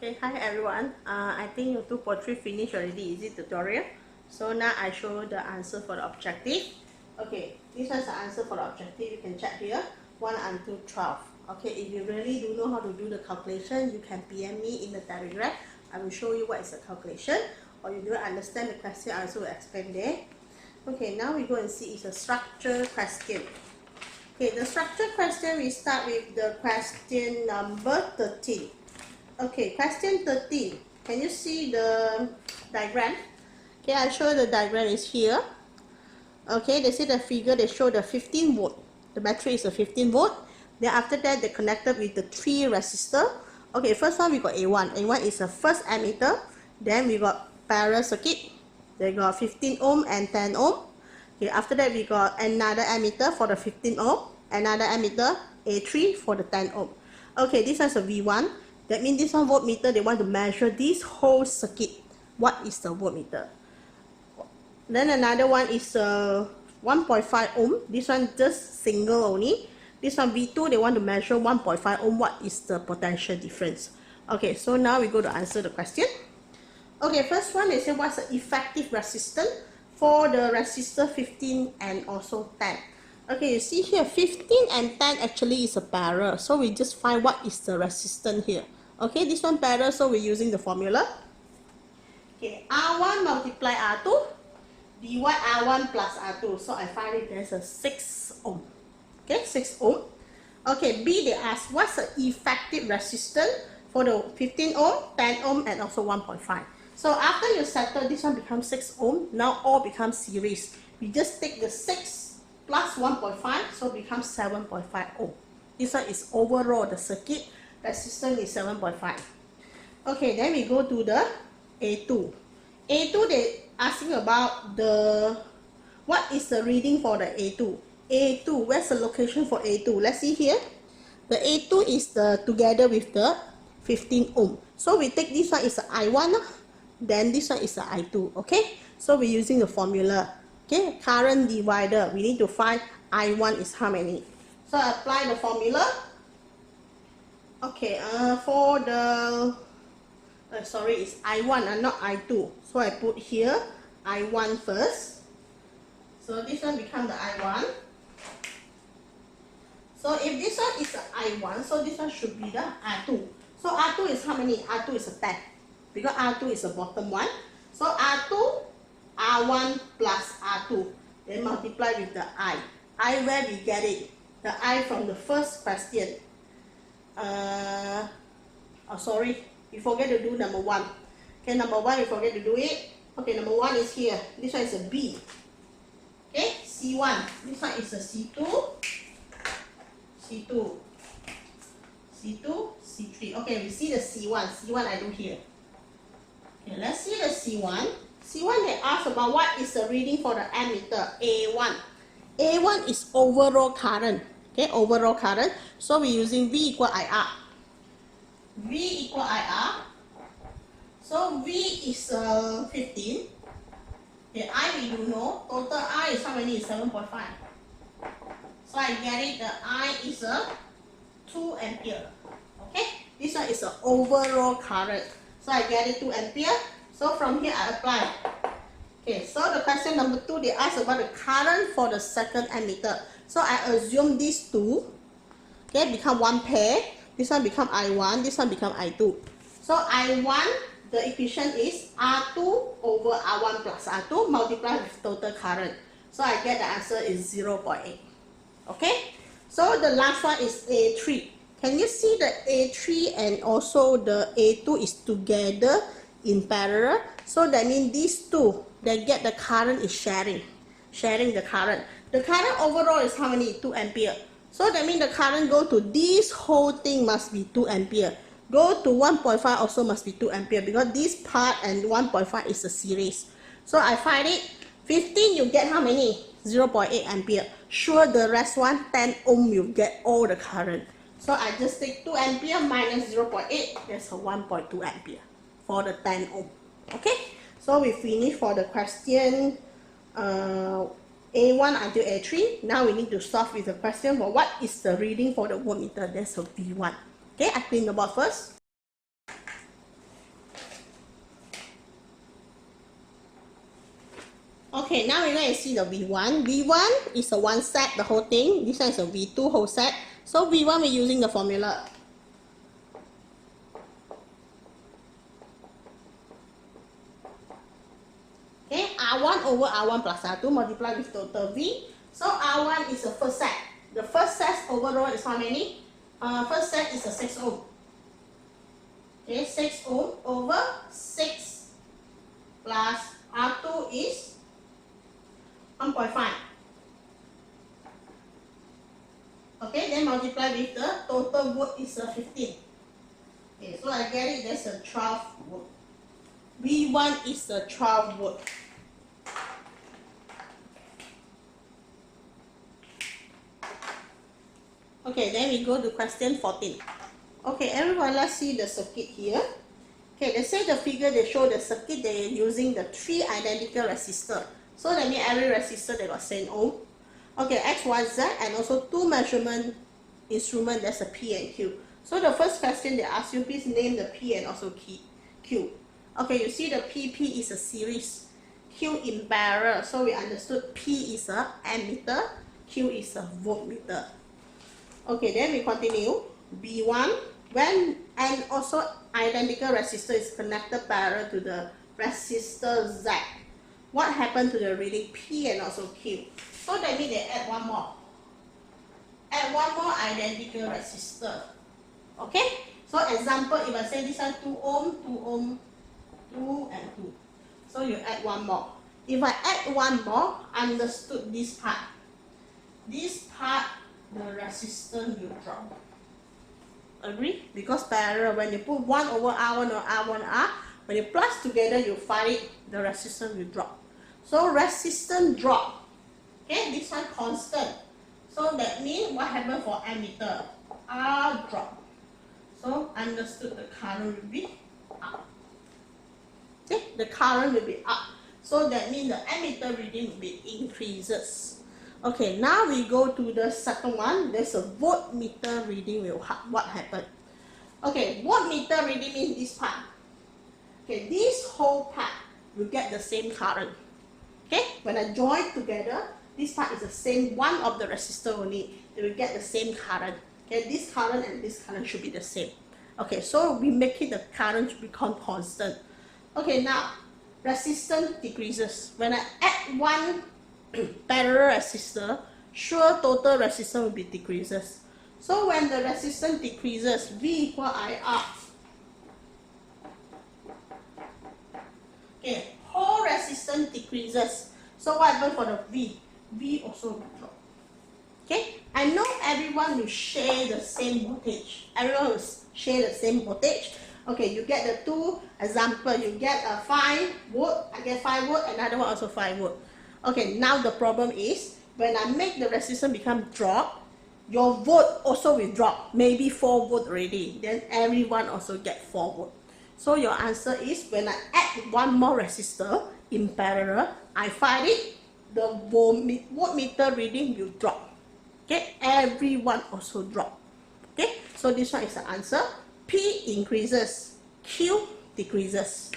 Okay, hi everyone. I think your 2.3 finished already, is it tutorial? So now I show the answer for the objective. Okay, this one's the answer for the objective. You can check here, 1 until 12. Okay, if you really don't know how to do the calculation, you can PM me in the Telegram. I will show you what is the calculation, or you don't understand the question, I also will explain there. Okay, now we go and see it's a structure question. Okay, the structure question, we start with the question number 13. Okay, question 13. Can you see the diagram? Okay, I'll show the diagram is here. Okay, they see the figure, they show the 15 volt. The battery is a 15 volt. Then after that, they connected with the 3 resistor. Okay, first one we got A1. A1 is the first ammeter. Then we got parallel circuit. They got 15 ohm and 10 ohm. Okay, after that we got another ammeter for the 15 ohm. Another ammeter, A3 for the 10 ohm. Okay, this is a V1. That means this one voltmeter, they want to measure this whole circuit. What is the voltmeter? Then another one is 1.5 ohm. This one just single only. This one V2, they want to measure 1.5 ohm. What is the potential difference? Okay, so now we go to answer the question. Okay, first one, they say what's the effective resistance for the resistor 15 and also 10. Okay, you see here 15 and 10 actually is a parallel, so we just find what is the resistance here. Okay, this one parallel, so we're using the formula. Okay, R1 multiply R2 divide R1 plus R2, so I find it there's a 6 ohm. Okay, 6 ohm. Okay, B, they ask what's the effective resistance for the 15 ohm, 10 ohm and also 1.5. So after you settle, this one becomes 6 ohm. Now all becomes series. We just take the 6 plus 1.5, so it becomes 7.5 ohm. This one is overall the circuit resistance is 7.5. Okay, then we go to the A2. A2, they asking about the what is the reading for the A2. A2, where's the location for A2? Let's see here. The A2 is the together with the 15 ohm. So we take this one is the I1, then this one is the I2. Okay, so we're using the formula. Okay, current divider, we need to find I1 is how many. So I apply the formula. Okay, for the sorry, it's I1 and not I2. So I put here I1 first. So this one become the I1. So if this one is the I1, so this one should be the R2. So R2 is how many? R2 is a 10. Because R2 is the bottom one. So R2, R1 plus R2. Then multiply with the I. I, where we get it? The I from the first question. Oh, sorry. We forget to do number 1. Okay, number 1, we forget to do it. Okay, number 1 is here. This one is a B. Okay, C1. This one is a C2. C2, C2, C3. Okay, we see the C1. C1 I do here. Okay, let's see the C1. C1, they ask about what is the reading for the ammeter, A1. A1 is overall current. Okay, overall current. So we're using V equal IR. V equal IR. So V is 15. Okay, I we do know. Total I is how many? 7.5. So I get it, the I is a 2 ampere. Okay, this one is the overall current. So I get it 2 ampere. So from here I apply. Okay, so the question number 2, they ask about the current for the second ammeter. So I assume these two, okay, become one pair. This one become I1, this one become I2. So I1, the equation is R2 over R1 plus R2 multiplied with total current. So I get the answer is 0.8. Okay, so the last one is A3. Can you see the A3 and also the A2 is together in parallel? So that means these two, they get the current is sharing the current. The current overall is how many? 2 ampere. So that means the current go to this whole thing must be 2 ampere. Go to 1.5 also must be 2 ampere because this part and 1.5 is a series. So I find it 15, you get how many? 0.8 ampere. Sure, the rest one, 10 ohm, you get all the current. So I just take 2 ampere minus 0.8, that's a 1.2 ampere for the 10 ohm. Okay, so we finish for the question A1 until A3. Now we need to solve with the question for what is the reading for the voltmeter. That's a V1. Okay, I clean the board first. Okay, now we're going to see the V1. V1 is a one set, the whole thing. This one is a V2 whole set. So V1, we're using the formula. Okay, R1 over R1 plus R2 multiplied with total V. So R1 is the first set. The first set overall is how many? First set is a 6 ohm. Okay, 6 ohm over 6 plus R2 is 1.5. Okay, then multiply with the total volt is 15. Okay, so I get it, that's a 12 volt. V1 is a 12 volt. Okay, then we go to question 14. Okay, everyone, let's see the circuit here. Okay, they say the figure, they show the circuit, they're using the 3 identical resistors. So that means every resistor they got same ohm. Okay, X, Y, Z, and also 2 measurement instrument, that's a P and Q. So the first question they ask you, please name the P and also Q. Okay, you see the P is a series, Q in parallel. So we understood P is a ammeter, Q is a voltmeter. Okay, then we continue. B1, when and also identical resistor is connected parallel to the resistor Z, what happened to the reading P and also Q? So that means they add one more. Add one more identical resistor. Okay? So example, if I say this one 2 ohm, 2 ohm, 2 and 2. So you add one more. If I add one more, understood this part. This part, the resistance will drop. Agree? Because parallel, when you put 1 over R1 or R1R, when you plus together, you find it, the resistance will drop. So resistance drop. Okay, this one constant. So that means what happened for ammeter? R drop. So understood the current will be up. Okay, the current will be up. So that means the ammeter reading will be increases. Okay, now we go to the second one. There's a voltmeter reading will what happened? Okay, voltmeter reading means this part. Okay, this whole part will get the same current. Okay, when I join together, this part is the same, one of the resistor only. They will get the same current. Okay, this current and this current should be the same. Okay, so we make it the current to become constant. Okay, now resistance decreases. When I add one parallel resistor, sure total resistance will be decreases. So when the resistance decreases, V equal IR. Okay, whole resistance decreases. So what happens for the V? V also will drop. Okay, I know everyone will share the same voltage. Everyone will share the same voltage. Okay, you get the two example. You get a 5 volt, I get 5 volt, another one also 5 volt. Okay, now the problem is, when I make the resistance become drop, your volt also will drop, maybe 4 volt already, then everyone also get 4 volt. So your answer is, when I add one more resistor in parallel, I find it, the voltmeter reading will drop. Okay, everyone also drop. Okay, so this one is the answer. P increases, Q decreases.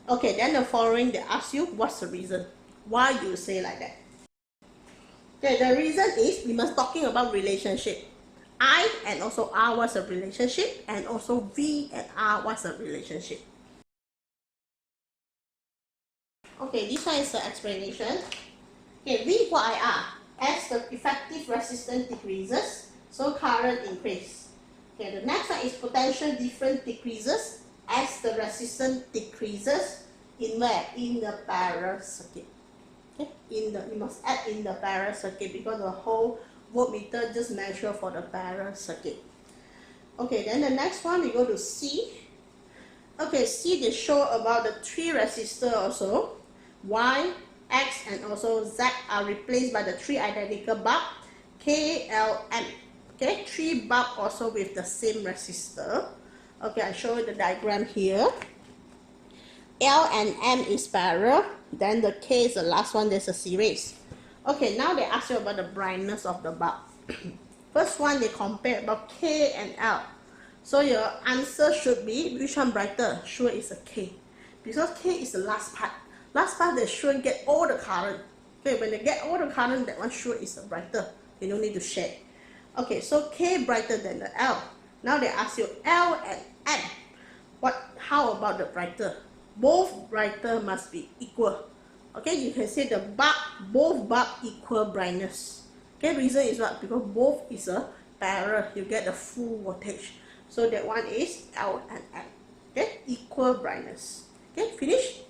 Okay, then the following they ask you, what's the reason? Why you say like that? Okay, the reason is we must talking about relationship. I and also R was a relationship, and also V and R was a relationship. Okay, this one is the explanation. Okay, V equal IR. As the effective resistance decreases, so current increase. Okay, the next one is potential difference decreases as the resistance decreases in where? In the parallel circuit. Okay, you must add in the parallel circuit because the whole voltmeter just measure for the parallel circuit. Okay, then the next one we go to C. Okay, C they show about the 3 resistors also. Y, X and also Z are replaced by the 3 identical bulb, K, L, M. Okay, 3 bulb also with the same resistor. Okay, I show you the diagram here. L and M is parallel, then the K is the last one, there's a series. Okay, now they ask you about the brightness of the bulb. First one they compare about K and L. So your answer should be, which one brighter? Sure is a K. Because K is the last part. Last part they sure get all the current. Okay, when they get all the current, that one sure is brighter. You don't need to share. Okay, so K brighter than the L. Now they ask you L and M. How about the brighter? Both brighter must be equal. Okay, you can say the both bulb equal brightness. Okay, reason is what? Because both is a parallel, you get the full voltage. So that one is L and M. Okay, equal brightness. Okay, finish.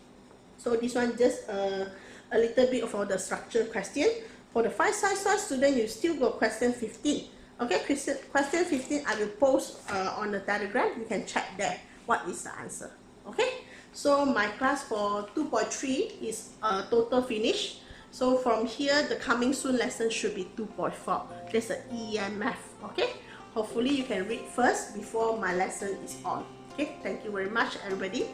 So this one just a little bit for the structure question. For the 5 science student, you still got question 15. Okay, question 15 I will post on the Telegram. You can check there what is the answer. Okay, so my class for 2.3 is total finish. So from here, the coming soon lesson should be 2.4. There's an EMF. Okay, hopefully you can read first before my lesson is on. Okay, thank you very much, everybody.